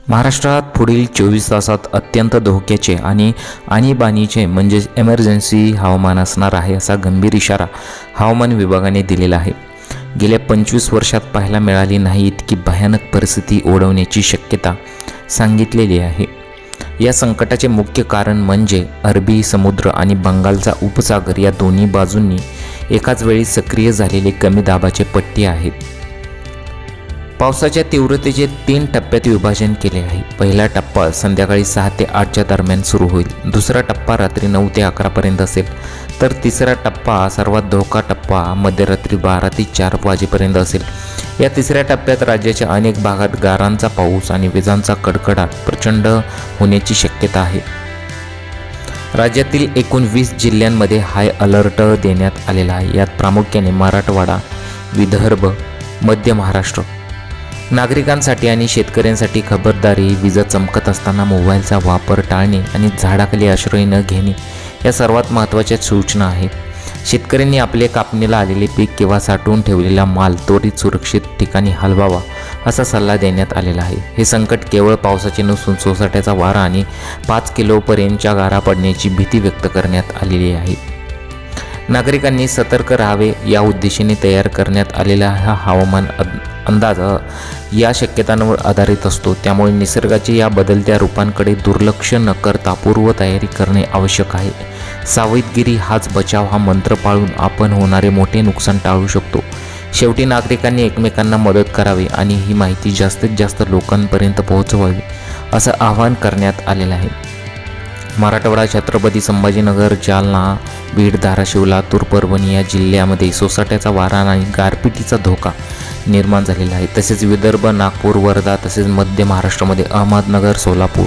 महाराष्ट्रात पुढील 24 तासात अत्यंत धोक्याचे आणि आणीबाणीचे म्हणजेच एमर्जन्सी हवामान असणार आहे, असा गंभीर इशारा हवामान विभागाने दिलेला आहे. गेल्या 25 वर्षात पाहायला मिळाली नाही इतकी भयानक परिस्थिती ओढवण्याची शक्यता सांगितलेली आहे. या संकटाचे मुख्य कारण म्हणजे अरबी समुद्र आणि बंगालचा उपसागर या दोन्ही बाजूंनी एकाच वेळी सक्रिय झालेले कमी दाबाचे पट्टे आहेत. पावसाच्या तीव्रतेचे 3 टप्प्यात विभाजन केले आहे. पहिला टप्पा संध्याकाळी 6 ते 8च्या दरम्यान सुरू होईल. दुसरा टप्पा रात्री 9 ते 11 पर्यंत असेल, तर तिसरा टप्पा सर्वात धोका टप्पा मध्यरात्री 12 ते 4 वाजेपर्यंत असेल. या तिसऱ्या टप्प्यात राज्याच्या अनेक भागात गारांचा पाऊस आणि विजांचा कडकडाट प्रचंड होण्याची शक्यता आहे. राज्यातील एकूण 20 जिल्ह्यांमध्ये हाय अलर्ट देण्यात आलेला आहे. यात प्रामुख्याने मराठवाडा, विदर्भ, मध्य महाराष्ट्र. नागरिकांसाठी आणि शेतकऱ्यांसाठी खबरदारी: विजा चमकत असताना मोबाईलचा वापर टाळणे आणि झाडाखाली आश्रय न घेणे या सर्वात महत्त्वाच्या सूचना आहेत. शेतकऱ्यांनी आपले कापणीला आलेले पीक किंवा साठवून ठेवलेला माल त्वरित सुरक्षित ठिकाणी हलवावा असा सल्ला देण्यात आलेला आहे. हे संकट केवळ पावसाचे नसून सोसाट्याचा वारा आणि 5 किलोपर्यंतच्या गारा पडण्याची भीती व्यक्त करण्यात आलेली आहे. नागरिकांनी सतर्क राहावे या उद्देशाने तयार करण्यात आलेला हा हवामान अंदाज या शक्यतांवर आधारित असतो. त्यामुळे निसर्गाच्या या बदलत्या रूपांकडे दुर्लक्ष न करता पूर्वतयारी करणे आवश्यक आहे. सावधगिरी हाच बचाव हा मंत्र पाळून आपण होणारे मोठे नुकसान टाळू शकतो. शेवटी नागरिकांनी एकमेकांना मदत करावी आणि ही माहिती जास्तीत जास्त लोकांपर्यंत पोहोचवावी असं आवाहन करण्यात आलेलं आहे. मराठवाडा, छत्रपती संभाजीनगर, जालना, बीड, धाराशिव, लातूर, परभणी या जिल्ह्यामध्ये सोसाट्याचा वारा आणि गारपिटीचा धोका निर्माण झालेला आहे. तसेच विदर्भ, नागपूर, वर्धा तसेच मध्य महाराष्ट्रामध्ये अहमदनगर, सोलापूर